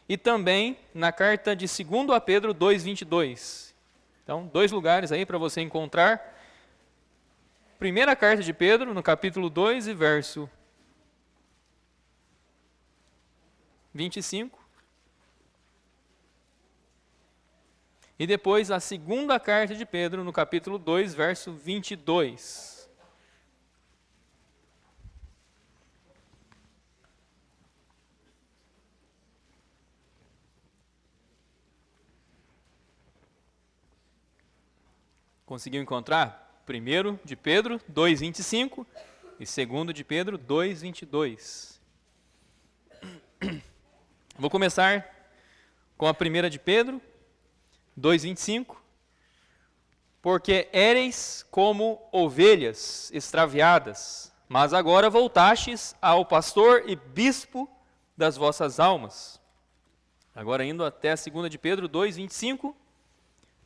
e também na carta de 2 a Pedro 2:22. Então, 2 lugares aí para você encontrar. Primeira carta de Pedro, no capítulo 2 e verso 25. E depois a segunda carta de Pedro, no capítulo 2, verso 22. Conseguiu encontrar? Primeiro de Pedro 2:25 e segundo de Pedro 2:22. Vou começar com a primeira de Pedro 2:25. Porque éreis como ovelhas extraviadas, mas agora voltastes ao pastor e bispo das vossas almas. Agora indo até a 2 de Pedro 2:25,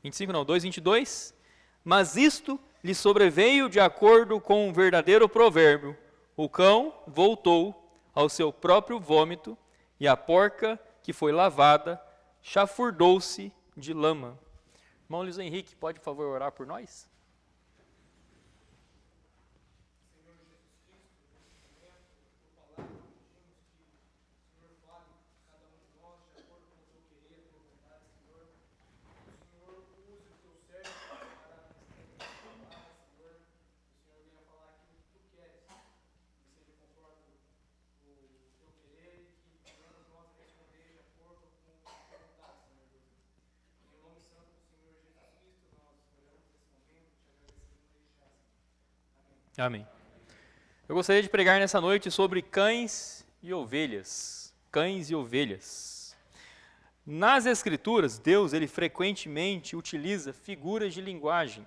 2:22. Mas isto lhe sobreveio de acordo com um verdadeiro provérbio: o cão voltou ao seu próprio vômito, e a porca que foi lavada chafurdou-se de lama. Irmão Luiz Henrique, pode, por favor, orar por nós? Amém. Eu gostaria de pregar nessa noite sobre cães e ovelhas. Cães e ovelhas. Nas Escrituras, Deus ele frequentemente utiliza figuras de linguagem.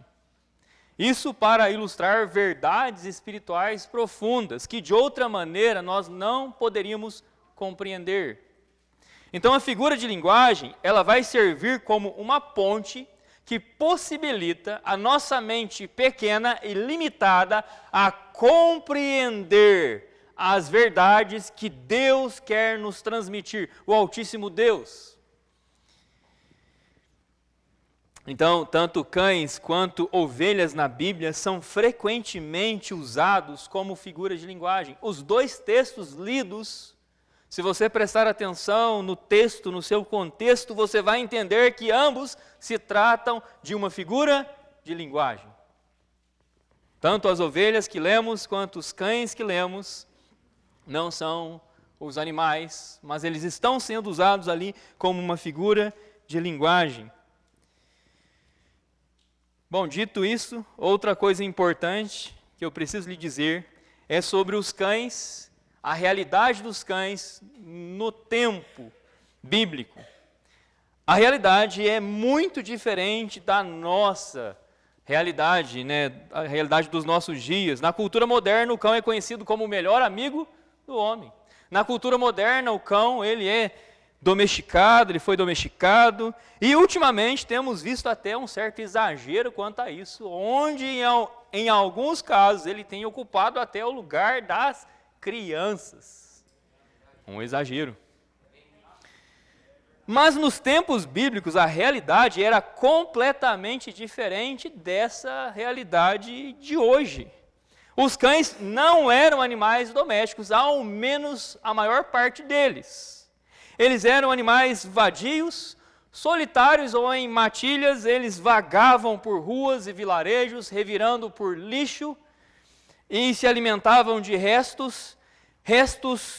Isso para ilustrar verdades espirituais profundas, que de outra maneira nós não poderíamos compreender. Então a figura de linguagem, ela vai servir como uma ponte que possibilita a nossa mente pequena e limitada a compreender as verdades que Deus quer nos transmitir, o Altíssimo Deus. Então, tanto cães quanto ovelhas na Bíblia são frequentemente usados como figuras de linguagem. Os dois textos lidos, se você prestar atenção no texto, no seu contexto, você vai entender que ambos se tratam de uma figura de linguagem. Tanto as ovelhas que lemos, quanto os cães que lemos, não são os animais, mas eles estão sendo usados ali como uma figura de linguagem. Bom, dito isso, outra coisa importante que eu preciso lhe dizer é sobre os cães, a realidade dos cães no tempo bíblico. A realidade é muito diferente da nossa realidade, a realidade dos nossos dias. Na cultura moderna, o cão é conhecido como o melhor amigo do homem. Na cultura moderna, o cão ele é domesticado, ele foi domesticado, e ultimamente temos visto até um certo exagero quanto a isso, onde em alguns casos ele tem ocupado até o lugar das crianças. Um exagero. Mas nos tempos bíblicos a realidade era completamente diferente dessa realidade de hoje. Os cães não eram animais domésticos, ao menos a maior parte deles. Eles eram animais vadios, solitários ou em matilhas, eles vagavam por ruas e vilarejos, revirando por lixo, e se alimentavam de restos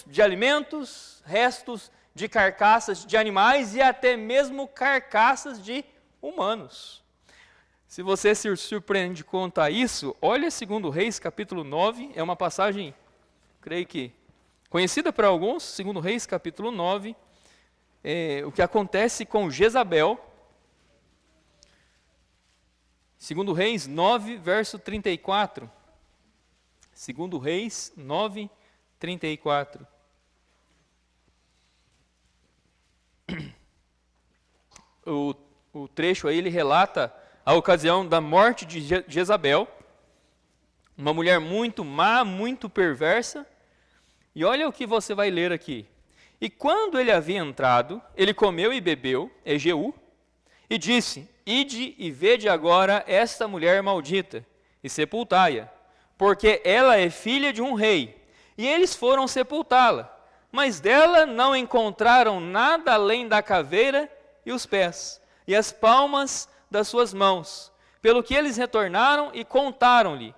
de alimentos, restos de carcaças de animais e até mesmo carcaças de humanos. Se você se surpreende quanto a isso, olha 2 Reis, capítulo 9, é uma passagem, creio que conhecida para alguns, 2 Reis, capítulo 9, o que acontece com Jezabel. 2 Reis 9, verso 34. 2 Reis 9, 34. O trecho aí, ele relata a ocasião da morte de Jezabel, uma mulher muito má, muito perversa. E olha o que você vai ler aqui. E quando ele havia entrado, ele comeu e bebeu, é Jeú, e disse: Ide e vede agora esta mulher maldita, e sepultai-a, porque ela é filha de um rei. E eles foram sepultá-la, mas dela não encontraram nada além da caveira e os pés, e as palmas das suas mãos. Pelo que eles retornaram e contaram-lhe.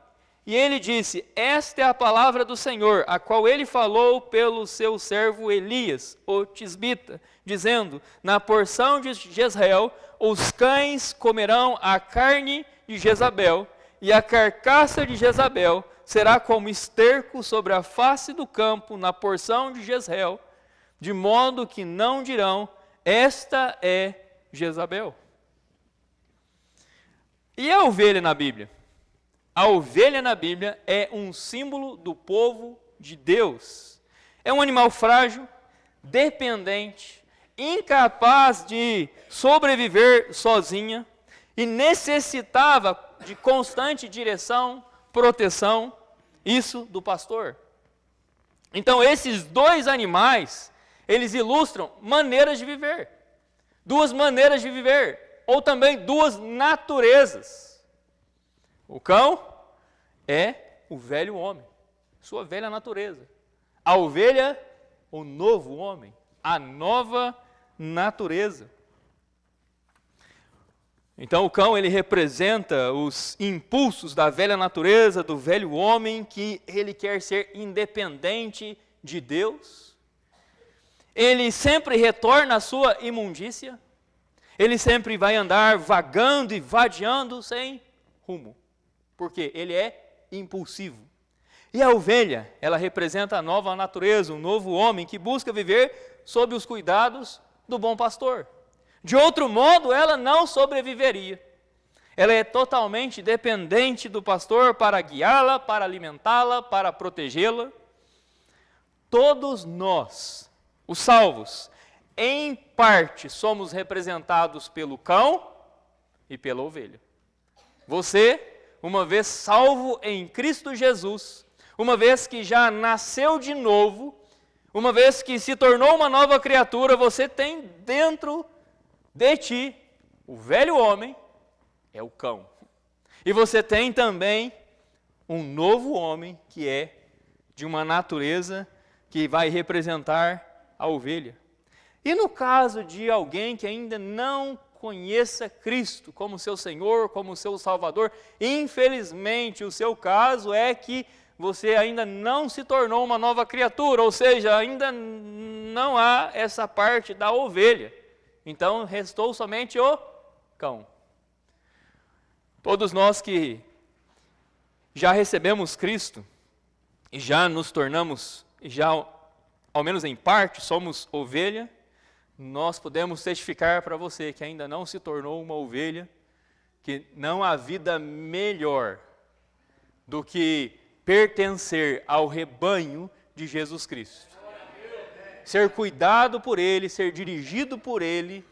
E ele disse: Esta é a palavra do Senhor, a qual ele falou pelo seu servo Elias, o tisbita, dizendo: Na porção de Jezreel, os cães comerão a carne de Jezabel, e a carcaça de Jezabel será como esterco sobre a face do campo na porção de Jezreel, de modo que não dirão: Esta é Jezabel. E a ovelha na Bíblia? A ovelha na Bíblia é um símbolo do povo de Deus. É um animal frágil, dependente, incapaz de sobreviver sozinha e necessitava de constante direção, proteção, isso do pastor. Então esses dois animais, eles ilustram maneiras de viver. Duas maneiras de viver, ou também duas naturezas. O cão é o velho homem, sua velha natureza. A ovelha, o novo homem, a nova natureza. Então o cão, ele representa os impulsos da velha natureza, do velho homem, que ele quer ser independente de Deus. Ele sempre retorna à sua imundícia. Ele sempre vai andar vagando e vadeando sem rumo. Porque ele é impulsivo. E a ovelha, ela representa a nova natureza, um novo homem que busca viver sob os cuidados do bom pastor. De outro modo, ela não sobreviveria. Ela é totalmente dependente do pastor para guiá-la, para alimentá-la, para protegê-la. Todos nós, os salvos, em parte somos representados pelo cão e pela ovelha. Você, uma vez salvo em Cristo Jesus, uma vez que já nasceu de novo, uma vez que se tornou uma nova criatura, você tem dentro de ti o velho homem, é o cão. E você tem também um novo homem, que é de uma natureza que vai representar a ovelha. E no caso de alguém que ainda não conheça Cristo como seu Senhor, como seu Salvador, infelizmente o seu caso é que você ainda não se tornou uma nova criatura, ou seja, ainda não há essa parte da ovelha. Então restou somente o cão. Todos nós que já recebemos Cristo e já nos tornamos, já ao menos em parte, somos ovelha, nós podemos testificar para você que ainda não se tornou uma ovelha, que não há vida melhor do que pertencer ao rebanho de Jesus Cristo. Ser cuidado por Ele, ser dirigido por Ele,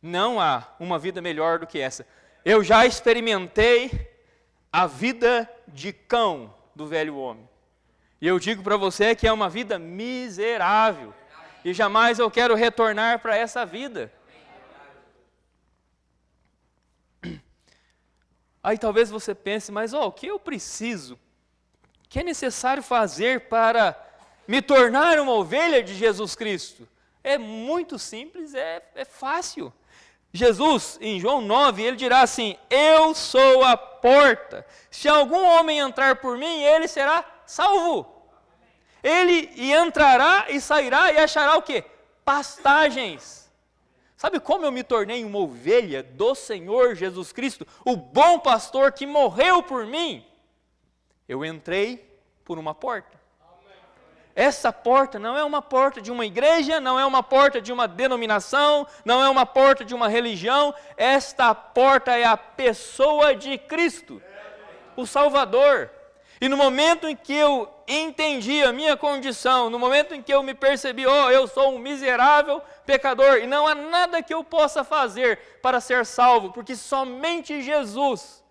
não há uma vida melhor do que essa. Eu já experimentei a vida de cão do velho homem. E eu digo para você que é uma vida miserável. E jamais eu quero retornar para essa vida. Aí talvez você pense, mas o que eu preciso? O que é necessário fazer para me tornar uma ovelha de Jesus Cristo? É muito simples, é fácil. Jesus, em João 9, ele dirá assim: Eu sou a porta. Se algum homem entrar por mim, ele será salvo. Ele entrará e sairá e achará o quê? Pastagens. Sabe como eu me tornei uma ovelha do Senhor Jesus Cristo, o bom pastor que morreu por mim? Eu entrei por uma porta. Essa porta não é uma porta de uma igreja, não é uma porta de uma denominação, não é uma porta de uma religião. Esta porta é a pessoa de Cristo, o Salvador. E no momento em que eu entendi a minha condição, no momento em que eu me percebi, eu sou um miserável pecador, e não há nada que eu possa fazer para ser salvo, porque somente Jesus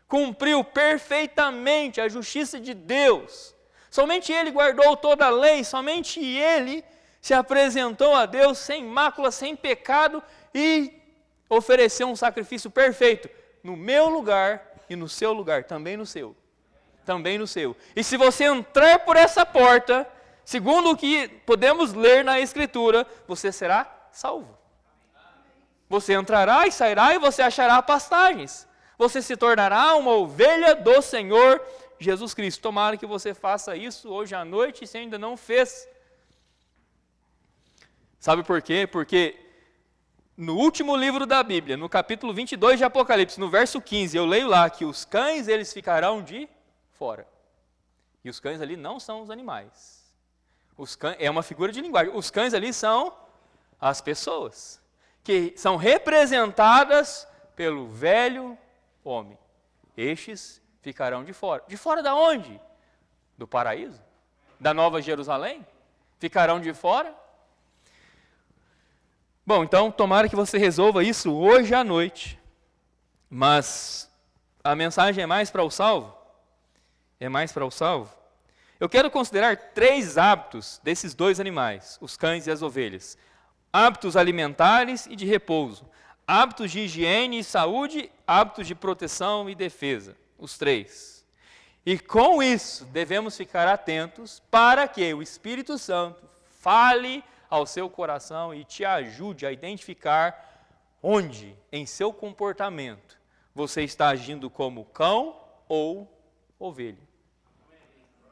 cumpriu perfeitamente a justiça de Deus. Somente Ele guardou toda a lei, somente Ele se apresentou a Deus sem mácula, sem pecado e ofereceu um sacrifício perfeito no meu lugar e no seu lugar, também no seu. Também no seu. E se você entrar por essa porta, segundo o que podemos ler na Escritura, você será salvo. Você entrará e sairá e você achará pastagens. Você se tornará uma ovelha do Senhor Jesus Cristo. Tomara que você faça isso hoje à noite, se ainda não fez. Sabe por quê? Porque no último livro da Bíblia, no capítulo 22 de Apocalipse, no verso 15, eu leio lá que os cães, eles ficarão de fora. E os cães ali não são os animais. Os cães, é uma figura de linguagem. Os cães ali são as pessoas, que são representadas pelo velho homem. Estes ficarão de fora. De fora da onde? Do paraíso? Da Nova Jerusalém? Ficarão de fora? Bom, então, tomara que você resolva isso hoje à noite. Mas a mensagem é mais para o salvo? É mais para o salvo? Eu quero considerar 3 hábitos desses 2 animais, os cães e as ovelhas. Hábitos alimentares e de repouso. Hábitos de higiene e saúde, hábitos de proteção e defesa. Os 3. E com isso, devemos ficar atentos para que o Espírito Santo fale ao seu coração e te ajude a identificar onde, em seu comportamento, você está agindo como cão ou ovelha.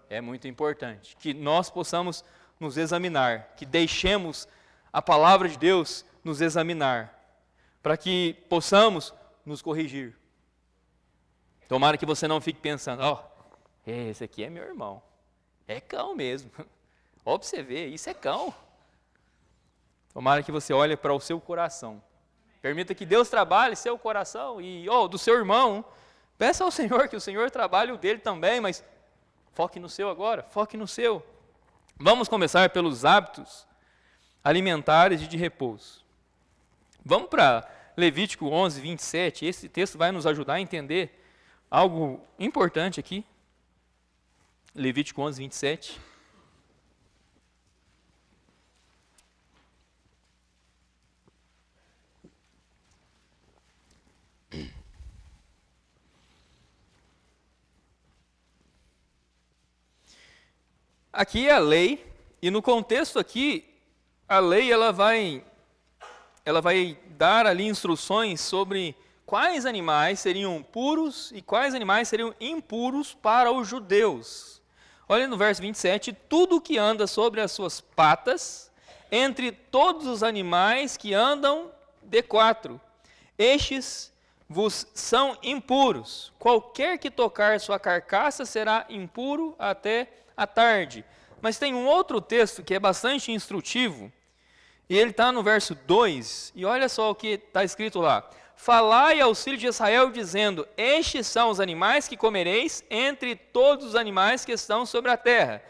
É muito importante que nós possamos nos examinar, que deixemos a palavra de Deus nos examinar, para que possamos nos corrigir. Tomara que você não fique pensando, esse aqui é meu irmão, é cão mesmo. Ó, para você ver, isso é cão. Tomara que você olhe para o seu coração. Permita que Deus trabalhe seu coração e do seu irmão. Peça ao Senhor que o Senhor trabalhe o dele também, mas foque no seu agora, foque no seu. Vamos começar pelos hábitos alimentares e de repouso. Vamos para Levítico 11, 27. Esse texto vai nos ajudar a entender algo importante aqui. Levítico 11, 27. Aqui é a lei, e no contexto aqui, a lei ela vai dar ali instruções sobre quais animais seriam puros e quais animais seriam impuros para os judeus. Olha no verso 27, tudo que anda sobre as suas patas, entre todos os animais que andam de 4, estes vos são impuros. Qualquer que tocar sua carcaça será impuro até à tarde. Mas tem um outro texto que é bastante instrutivo, e ele está no verso 2, e olha só o que está escrito lá. Falai aos filhos de Israel, dizendo, estes são os animais que comereis entre todos os animais que estão sobre a terra.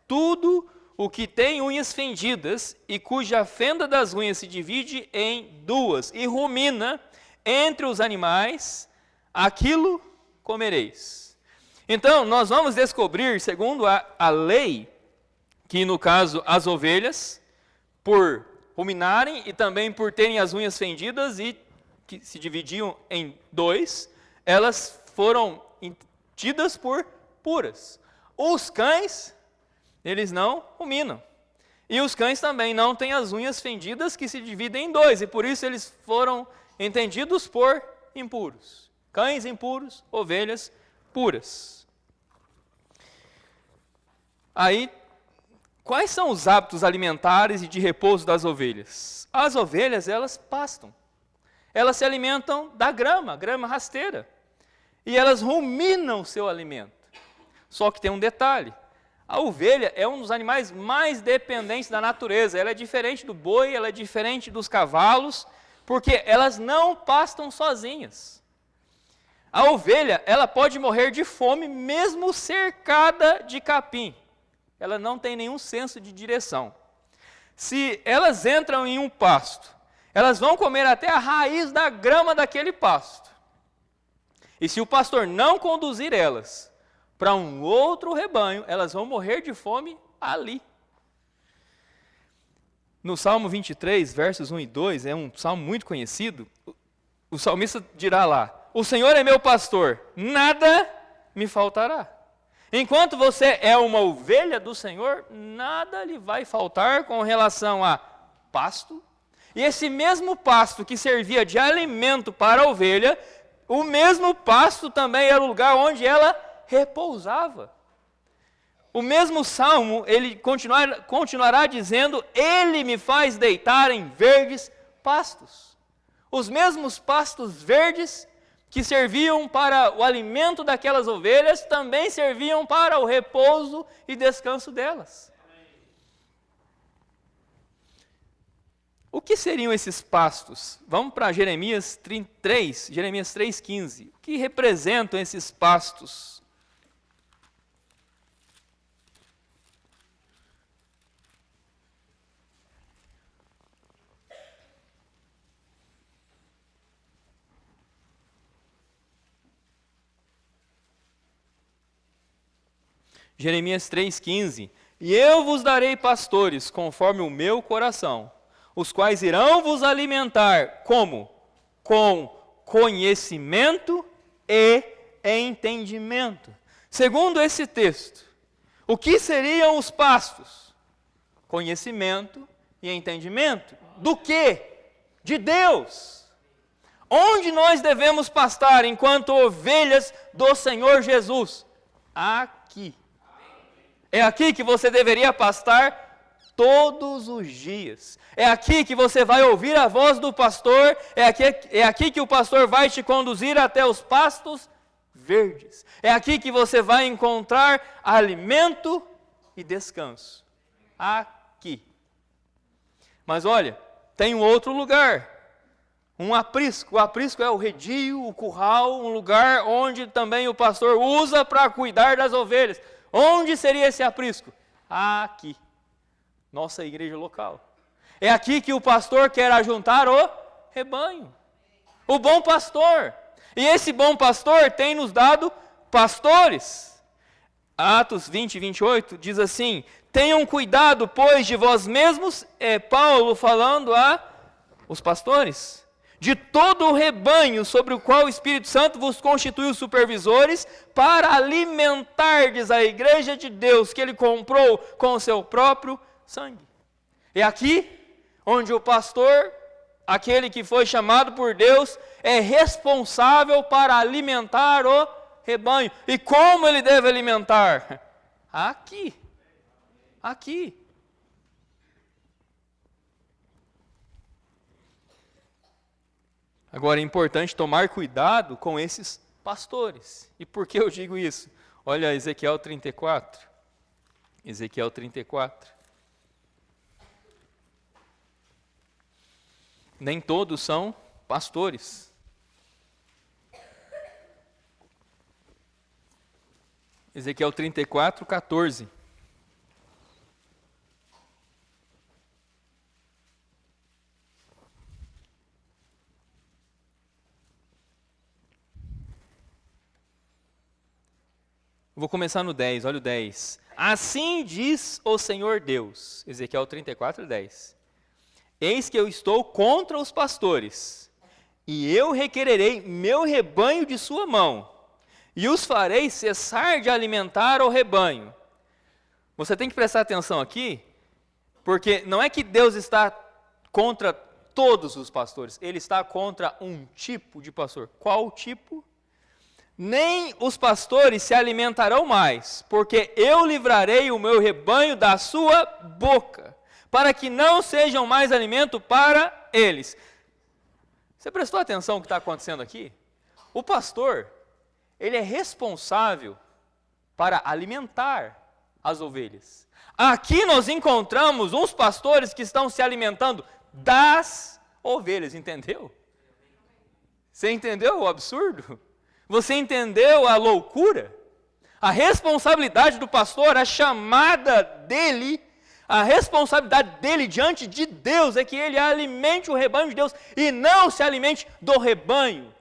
Tudo o que tem unhas fendidas, e cuja fenda das unhas se divide em 2, e rumina entre os animais, aquilo comereis. Então, nós vamos descobrir, segundo a lei, que no caso as ovelhas, por ruminarem e também por terem as unhas fendidas e que se dividiam em 2, elas foram tidas por puras. Os cães, eles não ruminam. E os cães também não têm as unhas fendidas que se dividem em 2, e por isso eles foram entendidos por impuros. Cães impuros, ovelhas puras. Aí, quais são os hábitos alimentares e de repouso das ovelhas? As ovelhas, elas pastam. Elas se alimentam da grama rasteira. E elas ruminam seu alimento. Só que tem um detalhe. A ovelha é um dos animais mais dependentes da natureza. Ela é diferente do boi, ela é diferente dos cavalos, porque elas não pastam sozinhas. A ovelha, ela pode morrer de fome mesmo cercada de capim. Ela não tem nenhum senso de direção. Se elas entram em um pasto, elas vão comer até a raiz da grama daquele pasto. E se o pastor não conduzir elas para um outro rebanho, elas vão morrer de fome ali. No Salmo 23, versos 1 e 2, é um salmo muito conhecido, o salmista dirá lá: o Senhor é meu pastor, nada me faltará. Enquanto você é uma ovelha do Senhor, nada lhe vai faltar com relação a pasto. E esse mesmo pasto que servia de alimento para a ovelha, o mesmo pasto também era o lugar onde ela repousava. O mesmo salmo, ele continuará dizendo: ele me faz deitar em verdes pastos. Os mesmos pastos verdes que serviam para o alimento daquelas ovelhas, também serviam para o repouso e descanso delas. O que seriam esses pastos? Vamos para Jeremias 3, Jeremias 3,15. O que representam esses pastos? Jeremias 3,15. E eu vos darei pastores conforme o meu coração, os quais irão vos alimentar, como? Com conhecimento e entendimento. Segundo esse texto, o que seriam os pastos? Conhecimento e entendimento. Do quê? De Deus. Onde nós devemos pastar enquanto ovelhas do Senhor Jesus? Aqui. É aqui que você deveria pastar todos os dias. É aqui que você vai ouvir a voz do pastor. É aqui que o pastor vai te conduzir até os pastos verdes. É aqui que você vai encontrar alimento e descanso. Aqui. Mas olha, tem um outro lugar. Um aprisco. O aprisco é o redil, o curral, um lugar onde também o pastor usa para cuidar das ovelhas. Onde seria esse aprisco? Aqui. Nossa igreja local. É aqui que o pastor quer ajuntar o rebanho. O bom pastor. E esse bom pastor tem nos dado pastores. Atos 20, 28 diz assim: tenham cuidado, pois, de vós mesmos, Paulo falando a os pastores, de todo o rebanho sobre o qual o Espírito Santo vos constituiu supervisores, para alimentardes a igreja de Deus que ele comprou com o seu próprio sangue. É aqui onde o pastor, aquele que foi chamado por Deus, é responsável para alimentar o rebanho. E como ele deve alimentar? Aqui. Aqui. Agora é importante tomar cuidado com esses pastores. E por que eu digo isso? Olha Ezequiel 34. Ezequiel 34. Nem todos são pastores. Ezequiel 34, 14. Vou começar no 10, olha o 10. Assim diz o Senhor Deus, Ezequiel 34, 10. Eis que eu estou contra os pastores, e eu requererei meu rebanho de sua mão, e os farei cessar de alimentar o rebanho. Você tem que prestar atenção aqui, porque não é que Deus está contra todos os pastores, ele está contra um tipo de pastor. Qual tipo? Nem os pastores se alimentarão mais, porque eu livrarei o meu rebanho da sua boca, para que não sejam mais alimento para eles. Você prestou atenção no que está acontecendo aqui? O pastor, ele é responsável para alimentar as ovelhas. Aqui nós encontramos uns pastores que estão se alimentando das ovelhas, entendeu? Você entendeu o absurdo? Você entendeu a loucura? A responsabilidade do pastor, a chamada dele, a responsabilidade dele diante de Deus é que ele alimente o rebanho de Deus e não se alimente do rebanho.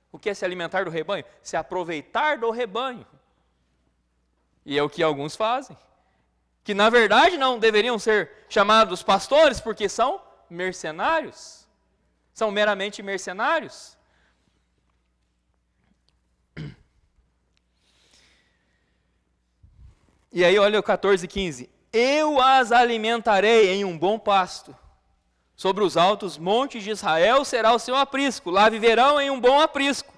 O que é se alimentar do rebanho? Se aproveitar do rebanho. E é o que alguns fazem. que na verdade não deveriam ser chamados pastores, porque são mercenários, são meramente mercenários. E aí olha o 14:15, eu as alimentarei em um bom pasto, sobre os altos montes de Israel será o seu aprisco, lá viverão em um bom aprisco,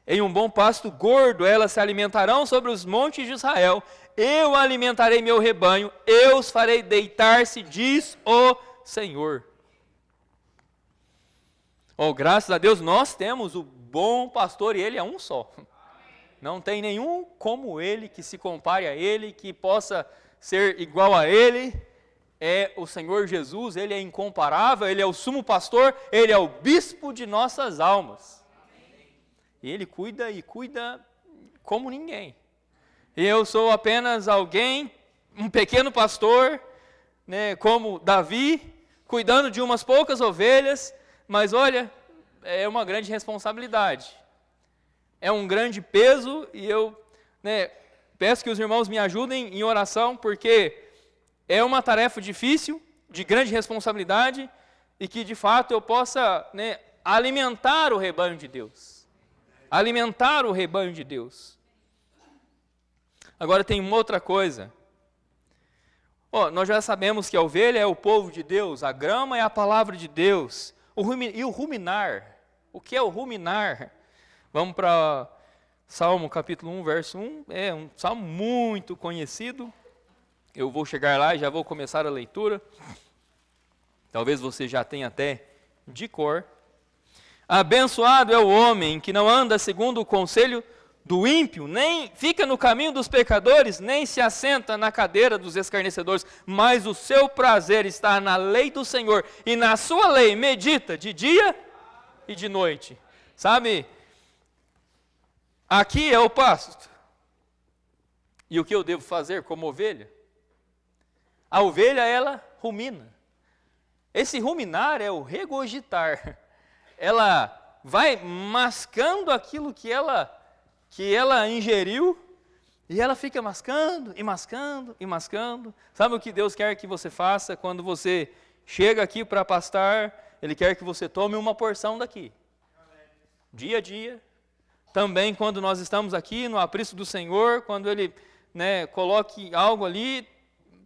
em um bom pasto gordo elas se alimentarão sobre os montes de Israel, eu alimentarei meu rebanho, eu os farei deitar-se, diz o Senhor. Oh, graças a Deus nós temos o bom pastor e ele é um só. Não tem nenhum como ele, que se compare a ele, que possa ser igual a ele. É o Senhor Jesus, ele é incomparável, ele é o sumo pastor, ele é o bispo de nossas almas. E ele cuida e cuida como ninguém. E eu sou apenas alguém, um pequeno pastor, né, como Davi, cuidando de umas poucas ovelhas, mas olha, é uma grande responsabilidade. É um grande peso e eu peço que os irmãos me ajudem em oração, porque é uma tarefa difícil, de grande responsabilidade, e que de fato eu possa alimentar o rebanho de Deus. Alimentar o rebanho de Deus. Agora tem uma outra coisa. Nós já sabemos que a ovelha é o povo de Deus, a grama é a palavra de Deus. E o ruminar? O que é o ruminar? Vamos para Salmo capítulo 1, verso 1. É um salmo muito conhecido. Eu vou chegar lá e já vou começar a leitura. Talvez você já tenha até de cor. Abençoado é o homem que não anda segundo o conselho do ímpio, nem fica no caminho dos pecadores, nem se assenta na cadeira dos escarnecedores, mas o seu prazer está na lei do Senhor, e na sua lei medita de dia e de noite. Sabe, aqui é o pasto. E o que eu devo fazer como ovelha? A ovelha, ela rumina. Esse ruminar é o regurgitar. Ela vai mascando aquilo que ela ingeriu, e ela fica mascando, e mascando, e mascando. Sabe o que Deus quer que você faça quando você chega aqui para pastar? Ele quer que você tome uma porção daqui. Dia a dia. Também quando nós estamos aqui no aprisco do Senhor, quando Ele coloque algo ali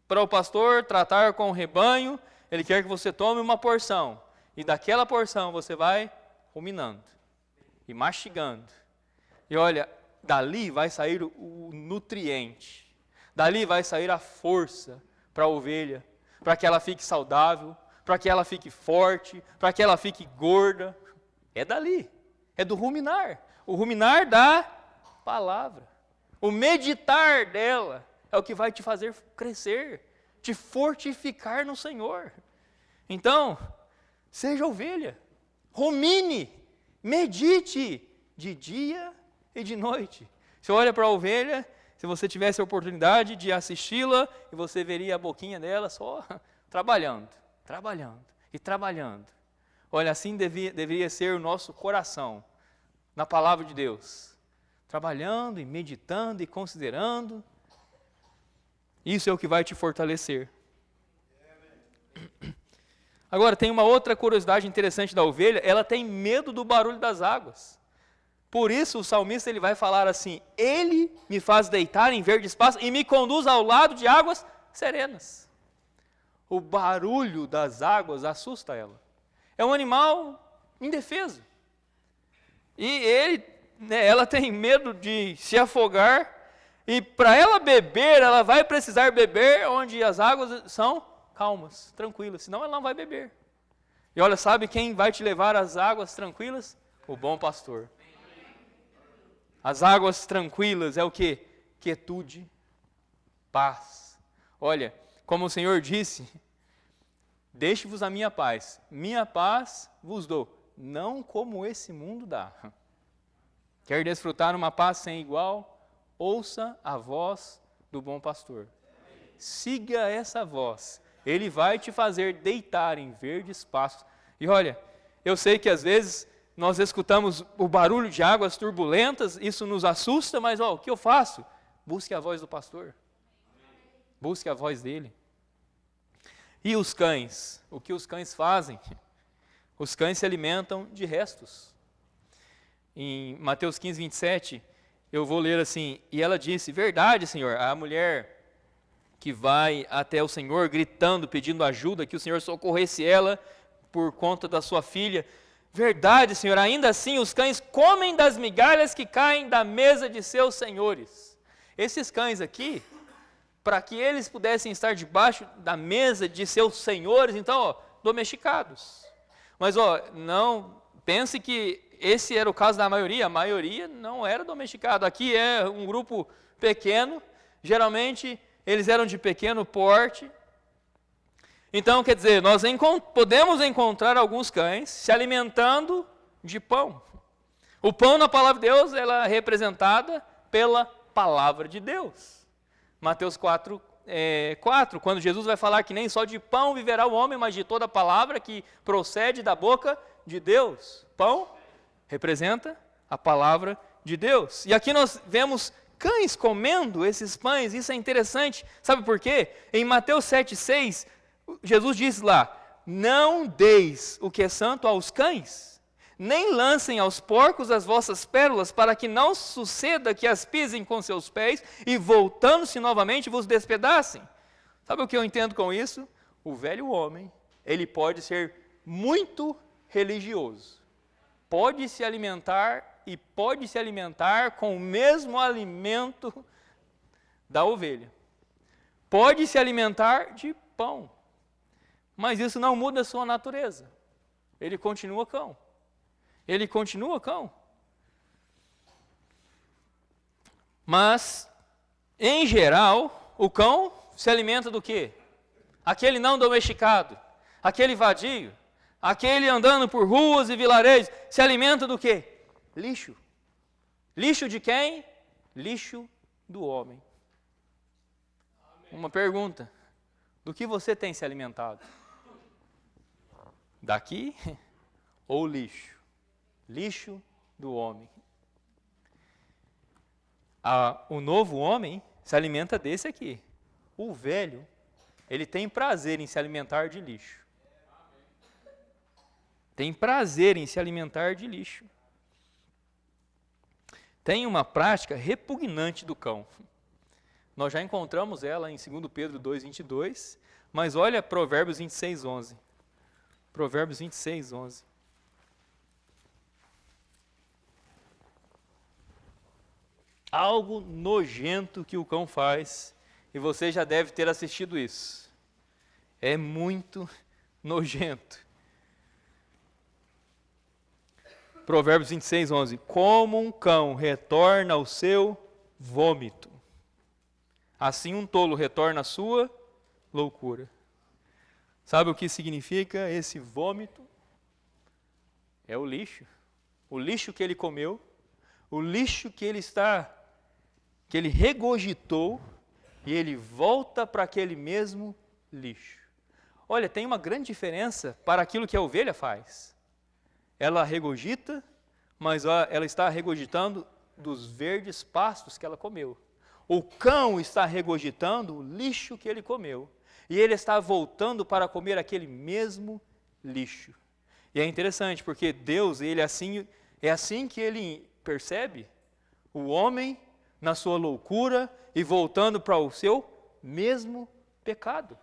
para o pastor tratar com o rebanho, Ele quer que você tome uma porção. E daquela porção você vai ruminando e mastigando. E olha, dali vai sair o nutriente. Dali vai sair a força para a ovelha, para que ela fique saudável, para que ela fique forte, para que ela fique gorda. É dali, é do ruminar. O ruminar da palavra. O meditar dela é o que vai te fazer crescer, te fortificar no Senhor. Então, seja ovelha, rumine, medite de dia e de noite. Você olha para a ovelha, se você tivesse a oportunidade de assisti-la, e você veria a boquinha dela só trabalhando, trabalhando e trabalhando. Olha, assim deveria ser o nosso coração na palavra de Deus. Trabalhando e meditando e considerando. Isso é o que vai te fortalecer. Agora, tem uma outra curiosidade interessante da ovelha, ela tem medo do barulho das águas. Por isso o salmista ele vai falar assim: Ele me faz deitar em verdes pastos e me conduz ao lado de águas serenas. O barulho das águas assusta ela. É um animal indefeso. E ela tem medo de se afogar, e para ela beber, ela vai precisar beber onde as águas são calmas, tranquilas, senão ela não vai beber. E olha, sabe quem vai te levar às águas tranquilas? O bom pastor. As águas tranquilas é o quê? Quietude, paz. Olha, como o Senhor disse, deixe-vos a minha paz vos dou, não como esse mundo dá. Quer desfrutar uma paz sem igual? Ouça a voz do bom pastor. Siga essa voz. Ele vai te fazer deitar em verdes pastos. E olha, eu sei que às vezes nós escutamos o barulho de águas turbulentas, isso nos assusta, mas o que eu faço? Busque a voz do pastor. Busque a voz dele. E os cães? O que os cães fazem? Os cães se alimentam de restos. Em Mateus 15, 27, eu vou ler assim: e ela disse, verdade, Senhor, a mulher que vai até o Senhor gritando, pedindo ajuda, que o Senhor socorresse ela por conta da sua filha. Verdade, Senhor, ainda assim os cães comem das migalhas que caem da mesa de seus senhores. Esses cães aqui, para que eles pudessem estar debaixo da mesa de seus senhores, então, domesticados. Mas, não pense que esse era o caso da maioria. A maioria não era domesticado. Aqui é um grupo pequeno, geralmente eles eram de pequeno porte. Então, quer dizer, nós podemos encontrar alguns cães se alimentando de pão. O pão na palavra de Deus, ela é representada pela palavra de Deus. Mateus 4, quando Jesus vai falar que nem só de pão viverá o homem, mas de toda palavra que procede da boca de Deus. Pão representa a palavra de Deus. E aqui nós vemos cães comendo esses pães, isso é interessante. Sabe por quê? Em Mateus 7,6, Jesus diz lá, não deis o que é santo aos cães, nem lancem aos porcos as vossas pérolas, para que não suceda que as pisem com seus pés, e voltando-se novamente vos despedacem. Sabe o que eu entendo com isso? O velho homem, ele pode ser muito religioso, pode se alimentar e pode se alimentar com o mesmo alimento da ovelha, pode se alimentar de pão, mas isso não muda a sua natureza, ele continua cão. Ele continua cão. Mas, em geral, o cão se alimenta do quê? Aquele não domesticado, aquele vadio, aquele andando por ruas e vilarejos, se alimenta do quê? Lixo. Lixo de quem? Lixo do homem. Uma pergunta: do que você tem se alimentado? Daqui ou lixo? Lixo do homem. O novo homem se alimenta desse aqui. O velho, ele tem prazer em se alimentar de lixo. Tem prazer em se alimentar de lixo. Tem uma prática repugnante do cão. Nós já encontramos ela em 2 Pedro 2,22, mas olha Provérbios 26,11. Provérbios 26,11. Algo nojento que o cão faz, e você já deve ter assistido isso. É muito nojento. Provérbios 26:11. Como um cão retorna ao seu vômito, assim um tolo retorna à sua loucura. Sabe o que significa esse vômito? É o lixo. O lixo que ele comeu, o lixo que ele regurgitou, e ele volta para aquele mesmo lixo. Olha, tem uma grande diferença para aquilo que a ovelha faz. Ela regurgita, mas ela está regurgitando dos verdes pastos que ela comeu. O cão está regurgitando o lixo que ele comeu. E ele está voltando para comer aquele mesmo lixo. E é interessante, porque Deus, é assim que ele percebe o homem na sua loucura e voltando para o seu mesmo pecado.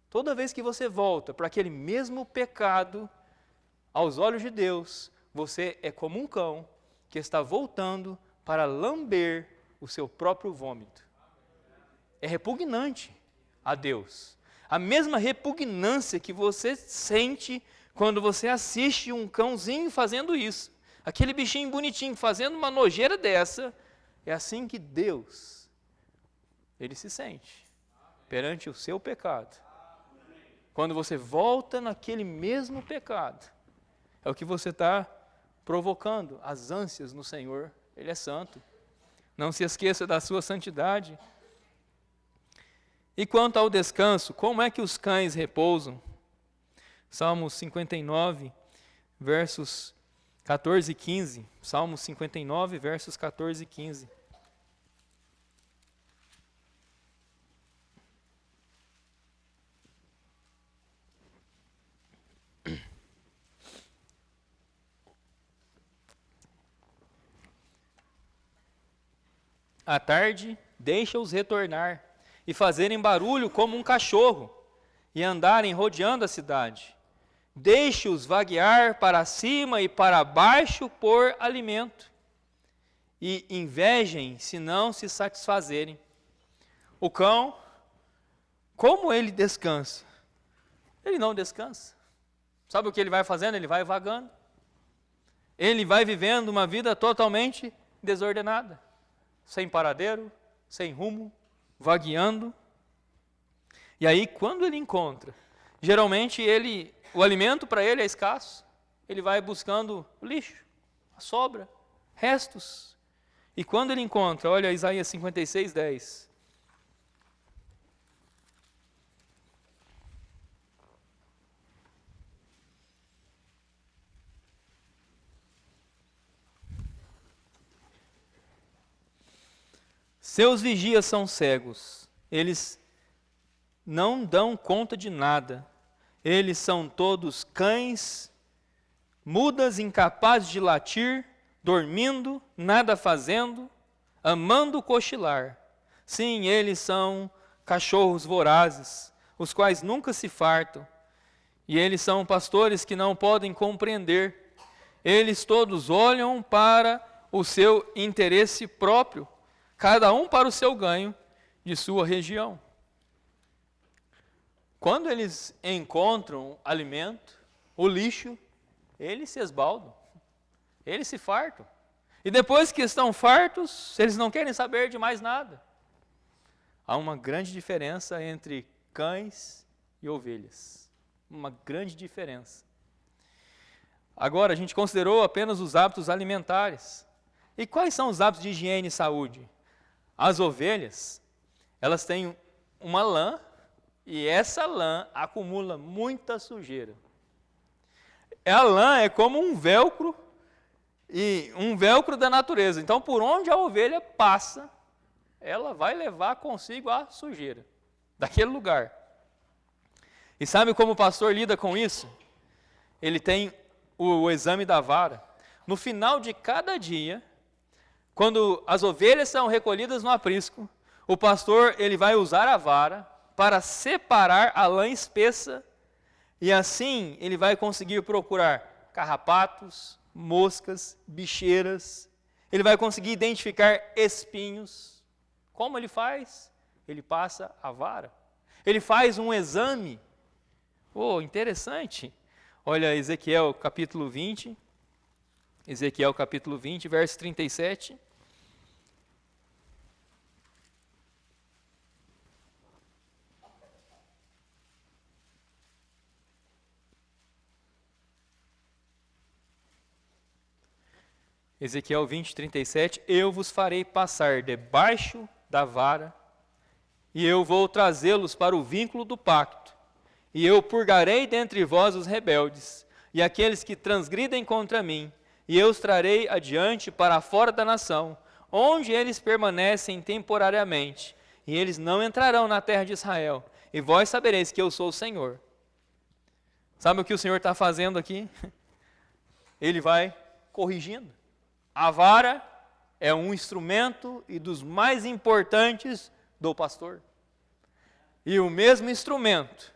Toda vez que você volta para aquele mesmo pecado, aos olhos de Deus, você é como um cão que está voltando para lamber o seu próprio vômito. É repugnante a Deus. A mesma repugnância que você sente quando você assiste um cãozinho fazendo isso. Aquele bichinho bonitinho fazendo uma nojeira dessa, é assim que Deus, ele se sente perante o seu pecado. Quando você volta naquele mesmo pecado, é o que você está provocando, as ânsias no Senhor. Ele é santo. Não se esqueça da sua santidade. E quanto ao descanso, como é que os cães repousam? Salmos 59, versos 14 e 15. Salmos 59, versos 14 e 15. À tarde, deixa-os retornar e fazerem barulho como um cachorro e andarem rodeando a cidade. Deixe-os vaguear para cima e para baixo por alimento, e invejem se não se satisfazerem. O cão, como ele descansa? Ele não descansa. Sabe o que ele vai fazendo? Ele vai vagando. Ele vai vivendo uma vida totalmente desordenada, sem paradeiro, sem rumo, vagueando. E aí, quando ele encontra, geralmente o alimento para ele é escasso, ele vai buscando o lixo, a sobra, restos. E quando ele encontra, olha Isaías 56, 10. Seus vigias são cegos, eles não dão conta de nada. Eles são todos cães, mudas incapazes de latir, dormindo, nada fazendo, amando cochilar. Sim, eles são cachorros vorazes, os quais nunca se fartam. E eles são pastores que não podem compreender. Eles todos olham para o seu interesse próprio, cada um para o seu ganho de sua região. Quando eles encontram alimento, o lixo, eles se esbaldam, eles se fartam. E depois que estão fartos, eles não querem saber de mais nada. Há uma grande diferença entre cães e ovelhas. Uma grande diferença. Agora, a gente considerou apenas os hábitos alimentares. E quais são os hábitos de higiene e saúde? As ovelhas, elas têm uma lã, e essa lã acumula muita sujeira. A lã é como um velcro, e um velcro da natureza. Então, por onde a ovelha passa, ela vai levar consigo a sujeira daquele lugar. E sabe como o pastor lida com isso? Ele tem o exame da vara. No final de cada dia, quando as ovelhas são recolhidas no aprisco, o pastor ele vai usar a vara para separar a lã espessa, e assim ele vai conseguir procurar carrapatos, moscas, bicheiras, ele vai conseguir identificar espinhos. Como ele faz? Ele passa a vara. Ele faz um exame. Interessante. Olha Ezequiel capítulo 20, verso 37. Ezequiel 20, 37, eu vos farei passar debaixo da vara, e eu vou trazê-los para o vínculo do pacto, e eu purgarei dentre vós os rebeldes, e aqueles que transgridem contra mim, e eu os trarei adiante para fora da nação, onde eles permanecem temporariamente, e eles não entrarão na terra de Israel, e vós sabereis que eu sou o Senhor. Sabe o que o Senhor está fazendo aqui? Ele vai corrigindo. A vara é um instrumento e dos mais importantes do pastor. E o mesmo instrumento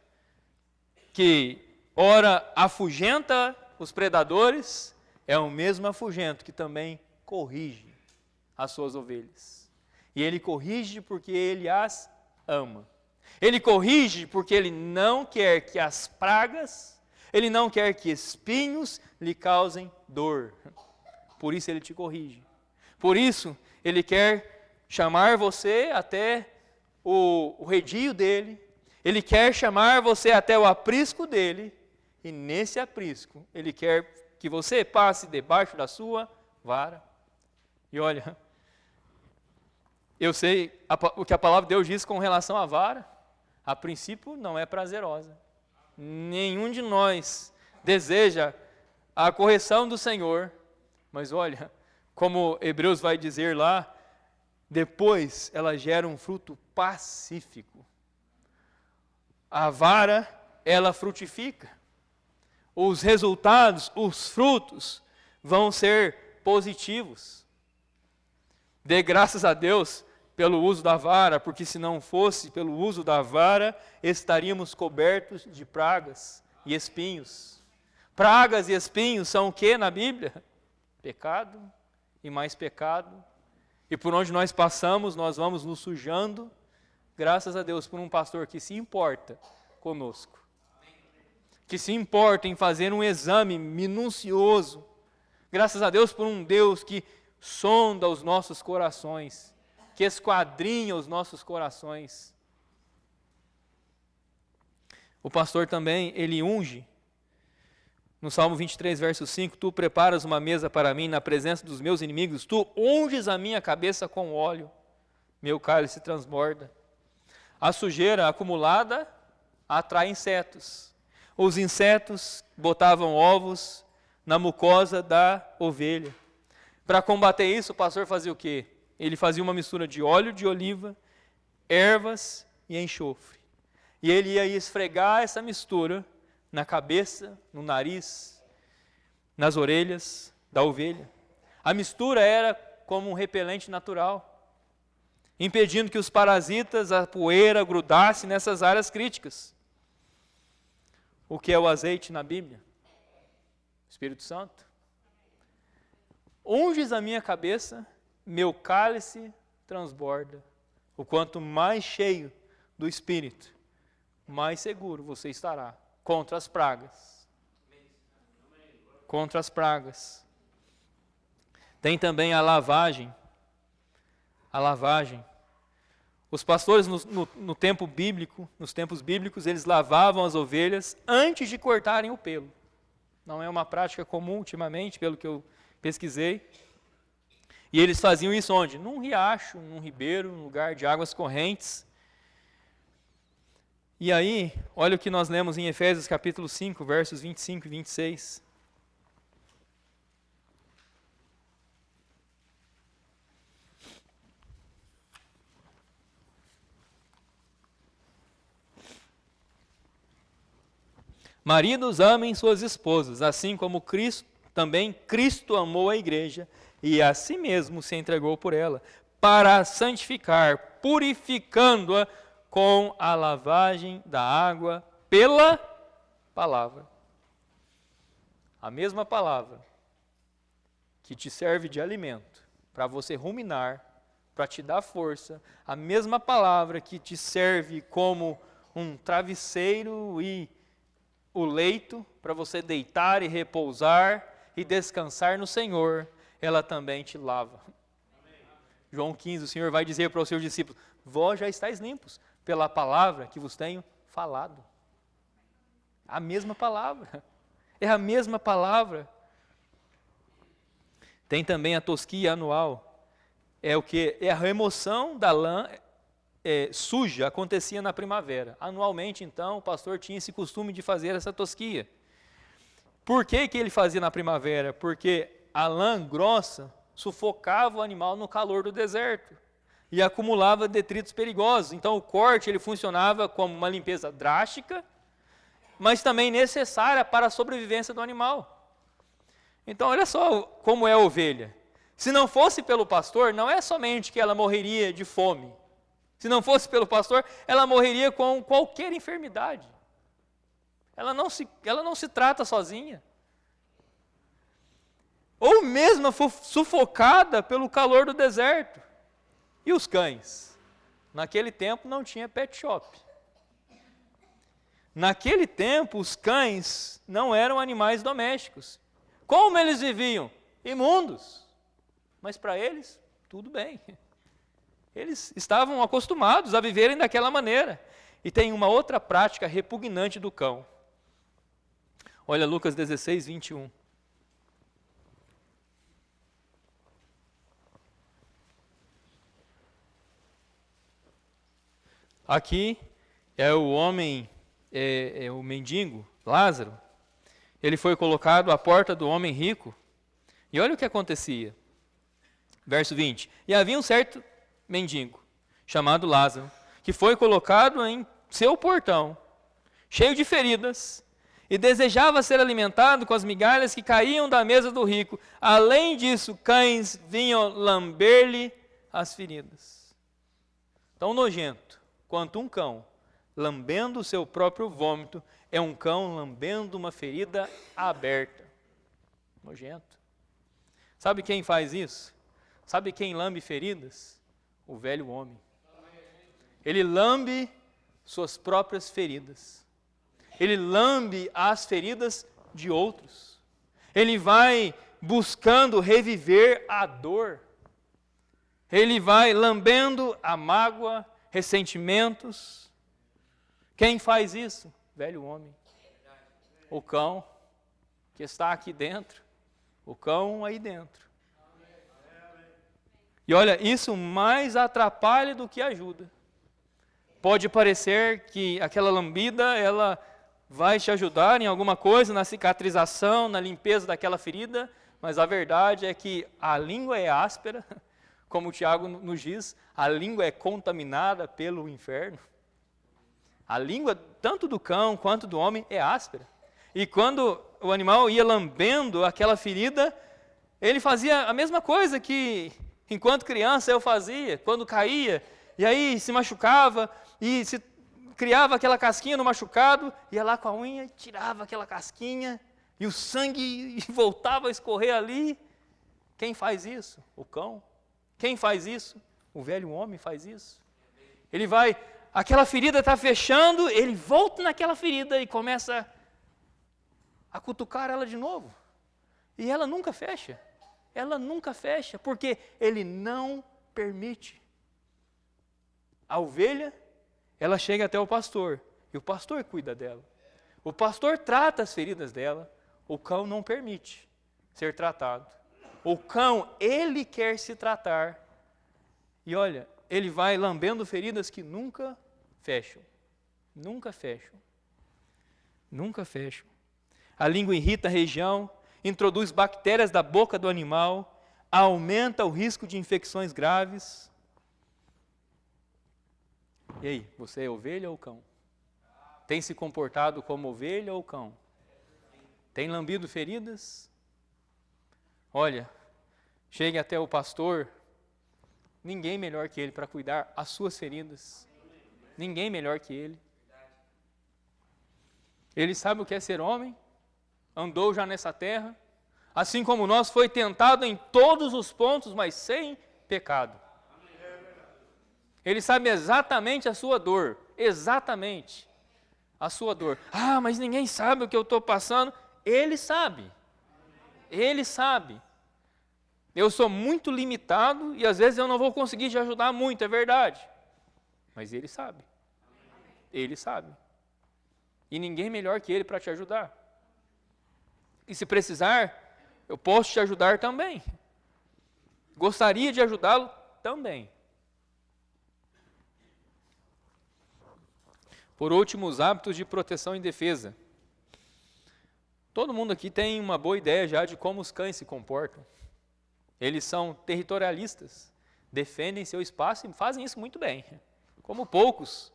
que ora afugenta os predadores, é o mesmo afugento que também corrige as suas ovelhas. E ele corrige porque ele as ama. Ele corrige porque ele não quer que as pragas, ele não quer que espinhos lhe causem dor. Por isso ele te corrige. Por isso ele quer chamar você até o redil dele. Ele quer chamar você até o aprisco dele. E nesse aprisco ele quer que você passe debaixo da sua vara. E olha, eu sei o que a palavra de Deus diz com relação à vara. A princípio não é prazerosa. Nenhum de nós deseja a correção do Senhor. Mas olha, como Hebreus vai dizer lá, depois ela gera um fruto pacífico. A vara, ela frutifica. Os resultados, os frutos, vão ser positivos. Dê graças a Deus pelo uso da vara, porque se não fosse pelo uso da vara, estaríamos cobertos de pragas e espinhos. Pragas e espinhos são o que na Bíblia? Pecado e mais pecado. E por onde nós passamos, nós vamos nos sujando. Graças a Deus por um pastor que se importa conosco. Que se importa em fazer um exame minucioso. Graças a Deus por um Deus que sonda os nossos corações, que esquadrinha os nossos corações. O pastor também, ele unge, no Salmo 23, verso 5, tu preparas uma mesa para mim na presença dos meus inimigos, tu unges a minha cabeça com óleo, meu cálice transborda. A sujeira acumulada atrai insetos. Os insetos botavam ovos na mucosa da ovelha. Para combater isso, o pastor fazia o quê? Ele fazia uma mistura de óleo de oliva, ervas e enxofre. E ele ia esfregar essa mistura na cabeça, no nariz, nas orelhas da ovelha. A mistura era como um repelente natural, impedindo que os parasitas, a poeira grudasse nessas áreas críticas. O que é o azeite na Bíblia? Espírito Santo. Unges a minha cabeça, meu cálice transborda. O quanto mais cheio do Espírito, mais seguro você estará contra as pragas. Contra as pragas. Tem também a lavagem. A lavagem. Os pastores no tempo bíblico, nos tempos bíblicos, eles lavavam as ovelhas antes de cortarem o pelo. Não é uma prática comum ultimamente, pelo que eu pesquisei. E eles faziam isso onde? Num riacho, num ribeiro, num lugar de águas correntes. E aí, olha o que nós lemos em Efésios capítulo 5, versos 25 e 26. Maridos, amem suas esposas, assim como Cristo amou a igreja e a si mesmo se entregou por ela, para santificar, purificando-a com a lavagem da água pela palavra. A mesma palavra que te serve de alimento, para você ruminar, para te dar força, a mesma palavra que te serve como um travesseiro e o leito para você deitar e repousar e descansar no Senhor, ela também te lava. Amém. João 15, o Senhor vai dizer para os seus discípulos, vós já estáis limpos pela palavra que vos tenho falado. A mesma palavra, é a mesma palavra. Tem também a tosquia anual, é o que? É a remoção da lã suja, acontecia na primavera. Anualmente, então, o pastor tinha esse costume de fazer essa tosquia. Por que ele fazia na primavera? Porque a lã grossa sufocava o animal no calor do deserto e acumulava detritos perigosos. Então, o corte ele funcionava como uma limpeza drástica, mas também necessária para a sobrevivência do animal. Então, olha só como é a ovelha. Se não fosse pelo pastor, não é somente que ela morreria de fome. Se não fosse pelo pastor, ela morreria com qualquer enfermidade. Ela não se trata sozinha. Ou mesmo sufocada pelo calor do deserto. E os cães? Naquele tempo não tinha pet shop. Naquele tempo os cães não eram animais domésticos. Como eles viviam? Imundos. Mas para eles, tudo bem. Eles estavam acostumados a viverem daquela maneira. E tem uma outra prática repugnante do cão. Olha Lucas 16, 21. Aqui é o homem, o mendigo, Lázaro. Ele foi colocado à porta do homem rico. E olha o que acontecia. Verso 20. E havia um certo mendigo, chamado Lázaro, que foi colocado em seu portão, cheio de feridas, e desejava ser alimentado com as migalhas que caíam da mesa do rico. Além disso, cães vinham lamber-lhe as feridas. Tão nojento quanto um cão lambendo o seu próprio vômito é um cão lambendo uma ferida aberta. Nojento. Sabe quem faz isso? Sabe quem lambe feridas? O velho homem. Ele lambe suas próprias feridas. Ele lambe as feridas de outros. Ele vai buscando reviver a dor. Ele vai lambendo a mágoa, ressentimentos. Quem faz isso? Velho homem. O cão que está aqui dentro. O cão aí dentro. E olha, isso mais atrapalha do que ajuda. Pode parecer que aquela lambida, ela vai te ajudar em alguma coisa, na cicatrização, na limpeza daquela ferida, mas a verdade é que a língua é áspera, como o Tiago nos diz, a língua é contaminada pelo inferno. A língua, tanto do cão quanto do homem, é áspera. E quando o animal ia lambendo aquela ferida, ele fazia a mesma coisa que, enquanto criança, eu fazia, quando caía, e aí se machucava, e se criava aquela casquinha no machucado, ia lá com a unha, tirava aquela casquinha, e o sangue voltava a escorrer ali. Quem faz isso? O cão. Quem faz isso? O velho homem faz isso. Ele vai, aquela ferida está fechando, ele volta naquela ferida e começa a cutucar ela de novo. E ela nunca fecha. Ela nunca fecha, porque ele não permite. A ovelha, ela chega até o pastor, e o pastor cuida dela. O pastor trata as feridas dela, o cão não permite ser tratado. O cão, ele quer se tratar. E olha, ele vai lambendo feridas que nunca fecham. Nunca fecham. Nunca fecham. A língua irrita a região, introduz bactérias da boca do animal, aumenta o risco de infecções graves. E aí, você é ovelha ou cão? Tem se comportado como ovelha ou cão? Tem lambido feridas? Olha, chegue até o pastor, ninguém melhor que ele para cuidar as suas feridas. Ninguém melhor que ele. Ele sabe o que é ser homem, andou já nessa terra, assim como nós, foi tentado em todos os pontos, mas sem pecado. Ele sabe exatamente a sua dor, exatamente a sua dor. Ah, mas ninguém sabe o que eu estou passando. Ele sabe, ele sabe. Eu sou muito limitado e às vezes eu não vou conseguir te ajudar muito, é verdade. Mas ele sabe, ele sabe. E ninguém melhor que ele para te ajudar. E se precisar, eu posso te ajudar também. Gostaria de ajudá-lo também. Por último, os hábitos de proteção e defesa. Todo mundo aqui tem uma boa ideia já de como os cães se comportam. Eles são territorialistas, defendem seu espaço e fazem isso muito bem, como poucos.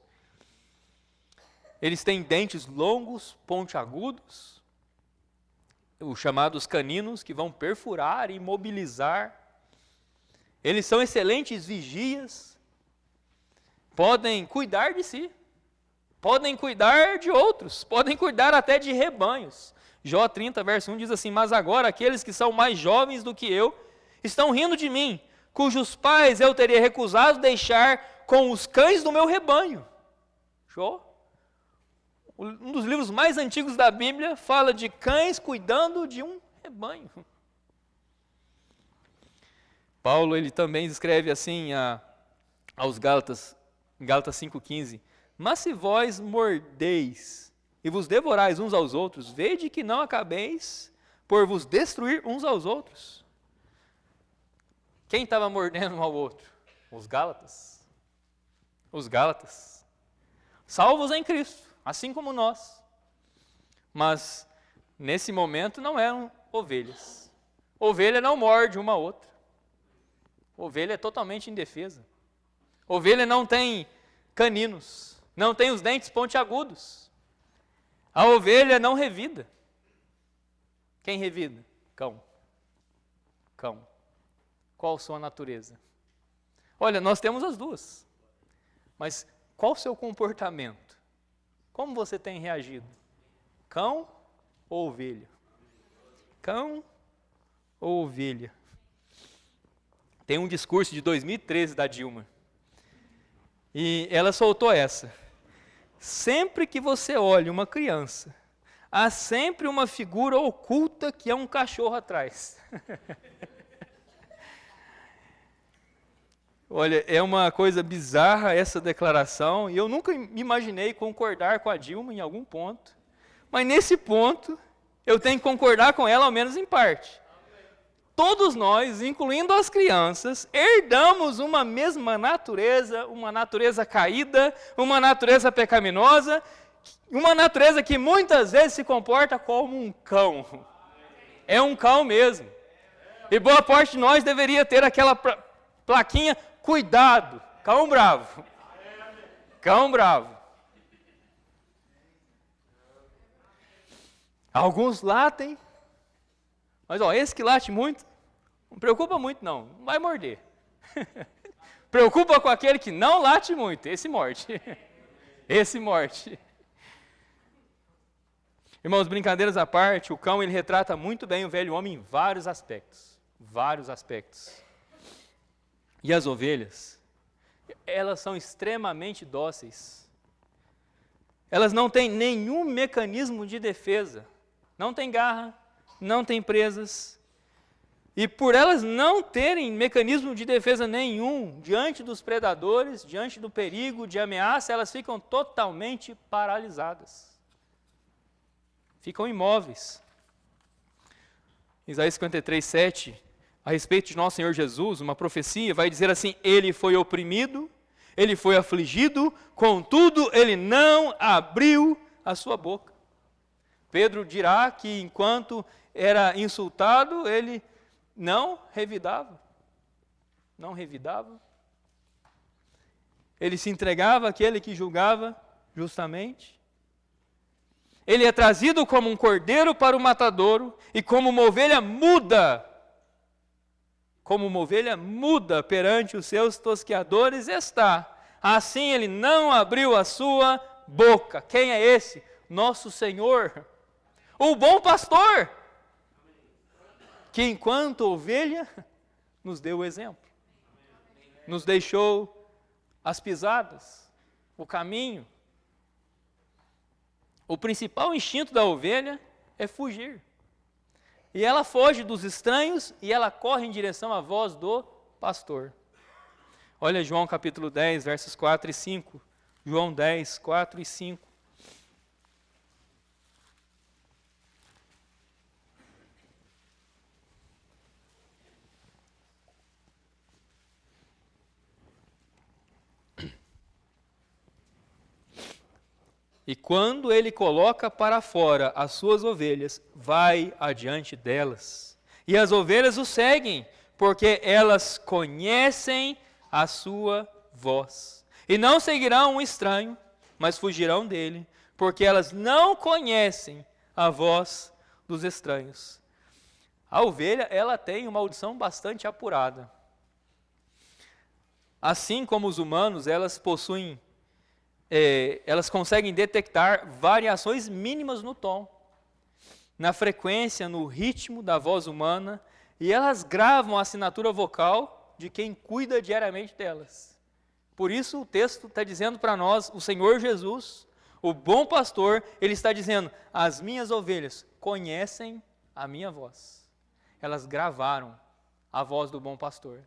Eles têm dentes longos, pontiagudos, os chamados caninos, que vão perfurar e imobilizar. Eles são excelentes vigias, podem cuidar de si, podem cuidar de outros, podem cuidar até de rebanhos. Jó 30, verso 1 diz assim: mas agora aqueles que são mais jovens do que eu estão rindo de mim, cujos pais eu teria recusado deixar com os cães do meu rebanho. Jó, um dos livros mais antigos da Bíblia, fala de cães cuidando de um rebanho. Paulo, ele também escreve assim aos Gálatas, em Gálatas 5,15: mas se vós mordeis e vos devorais uns aos outros, vede que não acabeis por vos destruir uns aos outros. Quem estava mordendo um ao outro? Os Gálatas. Os Gálatas. Salvos em Cristo, assim como nós. Mas, nesse momento, não eram ovelhas. Ovelha não morde uma a outra. Ovelha é totalmente indefesa. Ovelha não tem caninos, não tem os dentes pontiagudos. A ovelha não revida. Quem revida? Cão. Cão. Qual sua natureza? Olha, nós temos as duas. Mas qual o seu comportamento? Como você tem reagido? Cão ou ovelha? Cão ou ovelha? Tem um discurso de 2013 da Dilma. E ela soltou essa. Sempre que você olha uma criança, há sempre uma figura oculta que é um cachorro atrás. Olha, é uma coisa bizarra essa declaração, e eu nunca me imaginei concordar com a Dilma em algum ponto, mas nesse ponto eu tenho que concordar com ela, ao menos em parte. Todos nós, incluindo as crianças, herdamos uma mesma natureza, uma natureza caída, uma natureza pecaminosa, uma natureza que muitas vezes se comporta como um cão. É um cão mesmo. E boa parte de nós deveria ter aquela plaquinha: cuidado, cão bravo. Cão bravo. Alguns latem, mas esse que late muito, não preocupa muito não vai morder. Preocupa com aquele que não late muito, esse morde. Esse morde. Irmãos, brincadeiras à parte, o cão ele retrata muito bem o velho homem em vários aspectos. Vários aspectos. E as ovelhas, elas são extremamente dóceis. Elas não têm nenhum mecanismo de defesa. Não têm garra, não têm presas. E por elas não terem mecanismo de defesa nenhum diante dos predadores, diante do perigo, de ameaça, elas ficam totalmente paralisadas. Ficam imóveis. Isaías 53:7, a respeito de nosso Senhor Jesus, uma profecia, vai dizer assim: ele foi oprimido, ele foi afligido, contudo ele não abriu a sua boca. Pedro dirá que enquanto era insultado, ele não revidava. Não revidava. Ele se entregava àquele que julgava justamente. Ele é trazido como um cordeiro para o matadouro e como uma ovelha muda perante os seus tosqueadores está. Assim ele não abriu a sua boca. Quem é esse? Nosso Senhor, o bom pastor, que enquanto ovelha nos deu o exemplo, nos deixou as pisadas, o caminho. O principal instinto da ovelha é fugir. E ela foge dos estranhos e ela corre em direção à voz do pastor. Olha João capítulo 10, versos 4 e 5. João 10, 4 e 5. E quando ele coloca para fora as suas ovelhas, vai adiante delas. E as ovelhas o seguem, porque elas conhecem a sua voz. E não seguirão um estranho, mas fugirão dele, porque elas não conhecem a voz dos estranhos. A ovelha, ela tem uma audição bastante apurada. Assim como os humanos, elas possuem elas conseguem detectar variações mínimas no tom, na frequência, no ritmo da voz humana, e elas gravam a assinatura vocal de quem cuida diariamente delas. Por isso o texto está dizendo para nós, o Senhor Jesus, o bom pastor, ele está dizendo: as minhas ovelhas conhecem a minha voz. Elas gravaram a voz do bom pastor.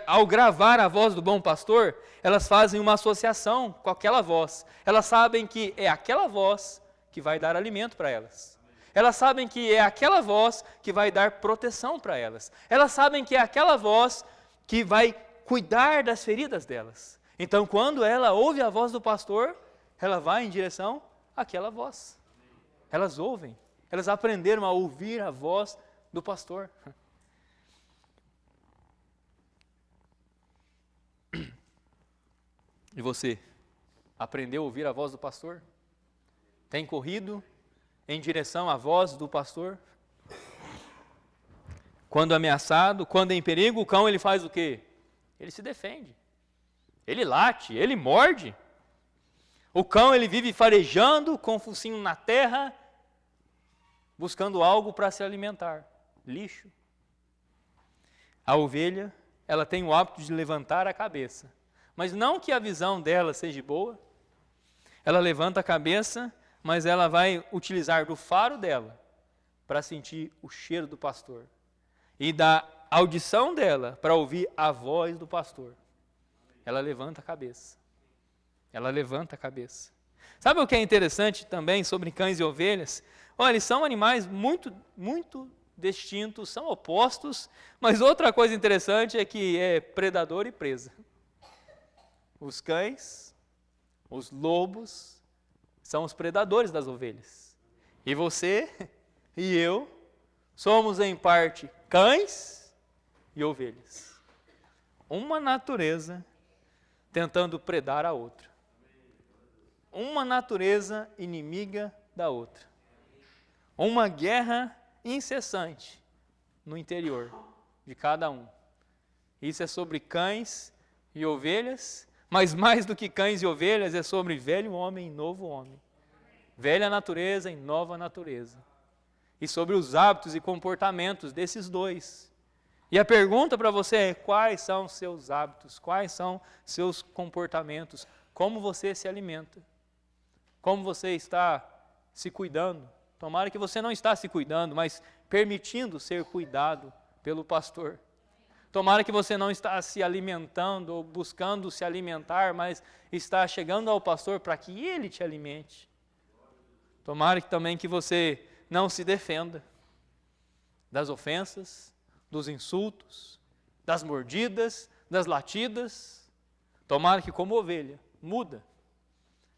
Ao gravar a voz do bom pastor, elas fazem uma associação com aquela voz. Elas sabem que é aquela voz que vai dar alimento para elas. Elas sabem que é aquela voz que vai dar proteção para elas. Elas sabem que é aquela voz que vai cuidar das feridas delas. Então, quando ela ouve a voz do pastor, ela vai em direção àquela voz. Elas ouvem. Elas aprenderam a ouvir a voz do pastor. E você, aprendeu a ouvir a voz do pastor? Tem corrido em direção à voz do pastor? Quando ameaçado, quando em perigo, o cão ele faz o quê? ele se defende. Ele late, ele morde. O cão, ele vive farejando com o focinho na terra, buscando algo para se alimentar. Lixo. A ovelha, ela tem o hábito de levantar a cabeça. Mas não que a visão dela seja boa. Ela levanta a cabeça, mas ela vai utilizar do faro dela para sentir o cheiro do pastor. E da audição dela para ouvir a voz do pastor. Ela levanta a cabeça. Ela levanta a cabeça. Sabe o que é interessante também sobre cães e ovelhas? Olha, eles são animais muito distintos, são opostos, mas outra coisa interessante é que é predador e presa. Os cães, os lobos, são os predadores das ovelhas. E você e eu somos em parte cães e ovelhas. Uma natureza tentando predar a outra. Uma natureza inimiga da outra. Uma guerra incessante no interior de cada um. Isso é sobre cães e ovelhas, mas mais do que cães e ovelhas é sobre velho homem e novo homem. Velha natureza e nova natureza. E sobre os hábitos e comportamentos desses dois. E a pergunta para você é: quais são seus hábitos? Quais são seus comportamentos? Como você se alimenta? Como você está se cuidando? Tomara que você não está se cuidando, mas permitindo ser cuidado pelo pastor. Tomara que você não está se alimentando ou buscando se alimentar, mas está chegando ao pastor para que ele te alimente. Tomara que também que você não se defenda das ofensas, dos insultos, das mordidas, das latidas. Tomara que como ovelha, muda.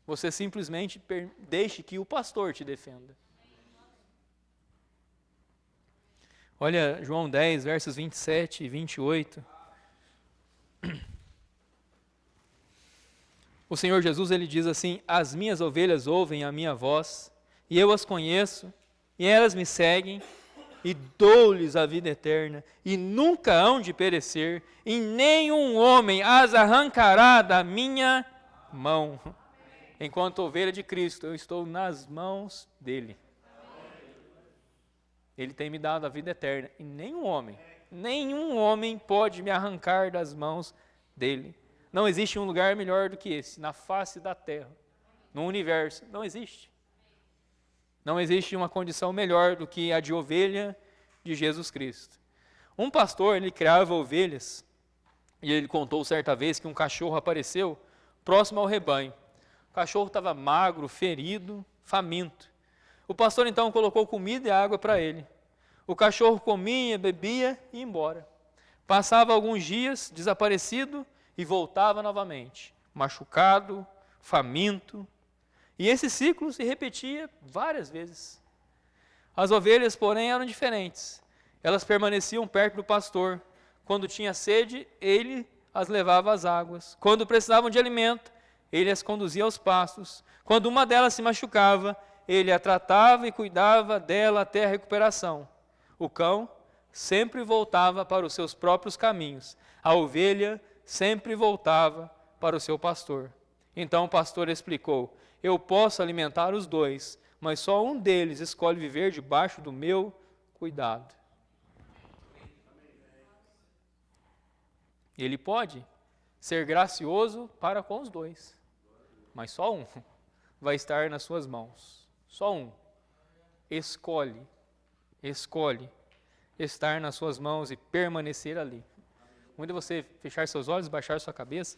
Você simplesmente deixe que o pastor te defenda. Olha João 10, versos 27 e 28. O Senhor Jesus, ele diz assim: as minhas ovelhas ouvem a minha voz, e eu as conheço, e elas me seguem, e dou-lhes a vida eterna, e nunca hão de perecer, e nenhum homem as arrancará da minha mão. Enquanto ovelha de Cristo, eu estou nas mãos dele. Ele tem me dado a vida eterna, e nenhum homem pode me arrancar das mãos dele. Não existe um lugar melhor do que esse, na face da terra, no universo, não existe. Não existe uma condição melhor do que a de ovelha de Jesus Cristo. Um pastor, ele criava ovelhas, e ele contou certa vez que um cachorro apareceu próximo ao rebanho. O cachorro estava magro, ferido, faminto. O pastor então colocou comida e água para ele. O cachorro comia, bebia e ia embora. Passava alguns dias desaparecido e voltava novamente, machucado, faminto. E esse ciclo se repetia várias vezes. As ovelhas, porém, eram diferentes. Elas permaneciam perto do pastor. Quando tinha sede, ele as levava às águas. Quando precisavam de alimento, ele as conduzia aos pastos. Quando uma delas se machucava, ele a tratava e cuidava dela até a recuperação. O cão sempre voltava para os seus próprios caminhos. A ovelha sempre voltava para o seu pastor. Então o pastor explicou: eu posso alimentar os dois, mas só um deles escolhe viver debaixo do meu cuidado. Ele pode ser gracioso para com os dois, mas só um vai estar nas suas mãos. Só um. Escolhe estar nas suas mãos e permanecer ali. Quando você fechar seus olhos, baixar sua cabeça,